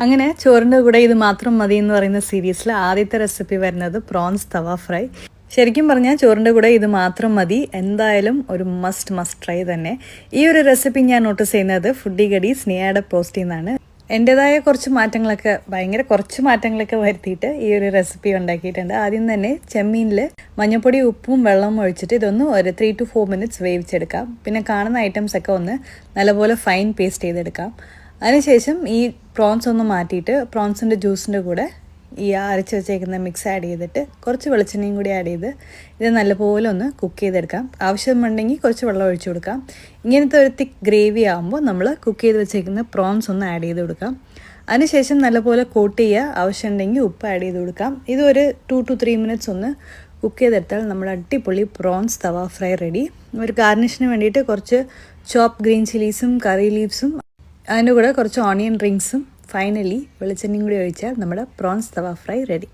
അങ്ങനെ ചോറിൻ്റെ കൂടെ ഇത് മാത്രം മതി എന്ന് പറയുന്ന സീരീസിൽ ആദ്യത്തെ റെസിപ്പി വരുന്നത് പ്രോൺസ് തവ ഫ്രൈ. ശരിക്കും പറഞ്ഞാൽ ചോറിൻ്റെ കൂടെ ഇത് മാത്രം മതി, എന്തായാലും ഒരു മസ്റ്റ് ട്രൈ തന്നെ. ഈ ഒരു റെസിപ്പി ഞാൻ നോട്ടീസ് ചെയ്യുന്നത് ഫുഡി ഗഡി സ്നേഹയുടെ പോസ്റ്റിൽ നിന്നാണ്. എൻ്റേതായ കുറച്ച് മാറ്റങ്ങളൊക്കെ വരുത്തിയിട്ട് ഈ ഒരു റെസിപ്പി ഉണ്ടാക്കിയിട്ടുണ്ട്. ആദ്യം തന്നെ ചെമ്മീനിൽ മഞ്ഞൾപ്പൊടി ഉപ്പും വെള്ളവും ഒഴിച്ചിട്ട് ഇതൊന്ന് ഒരു 3 to 4 minutes വേവിച്ചെടുക്കാം. പിന്നെ കാണുന്ന ഐറ്റംസ് ഒക്കെ ഒന്ന് നല്ലപോലെ ഫൈൻ പേസ്റ്റ് ചെയ്തെടുക്കാം. അതിനുശേഷം ഈ പ്രോൺസ് ഒന്ന് മാറ്റിയിട്ട് പ്രോൺസിൻ്റെ ജ്യൂസിൻ്റെ കൂടെ ഈ അരച്ച് വെച്ചേക്കുന്ന മിക്സ് ആഡ് ചെയ്തിട്ട് കുറച്ച് വെളിച്ചെണ്ണയും കൂടി ആഡ് ചെയ്ത് ഇത് നല്ലപോലെ ഒന്ന് കുക്ക് ചെയ്തെടുക്കാം. ആവശ്യമുണ്ടെങ്കിൽ കുറച്ച് വെള്ളം ഒഴിച്ചു കൊടുക്കാം. ഇങ്ങനത്തെ ഒരു തിക്ക് ഗ്രേവി ആകുമ്പോൾ നമ്മൾ കുക്ക് ചെയ്ത് വെച്ചേക്കുന്ന പ്രോൺസ് ഒന്ന് ആഡ് ചെയ്ത് കൊടുക്കാം. അതിനുശേഷം നല്ലപോലെ കോട്ട് ചെയ്യുക. ആവശ്യമുണ്ടെങ്കിൽ ഉപ്പ് ആഡ് ചെയ്ത് കൊടുക്കാം. ഇതൊരു 2 to 3 minutes ഒന്ന് കുക്ക് ചെയ്തെടുത്താൽ നമ്മുടെ അടിപൊളി പ്രോൺസ് തവ ഫ്രൈ റെഡി. ഒരു ഗാർണിഷിന് വേണ്ടിയിട്ട് കുറച്ച് ചോപ്പ് ഗ്രീൻ ചില്ലീസും കറി ലീവ്സും അതിൻ്റെ കൂടെ കുറച്ച് ഓണിയൻ റിങ്സും ഫൈനലി വെളിച്ചെണ്ണയും കൂടി ഒഴിച്ചാൽ നമ്മുടെ പ്രോൺസ് തവ ഫ്രൈ റെഡി.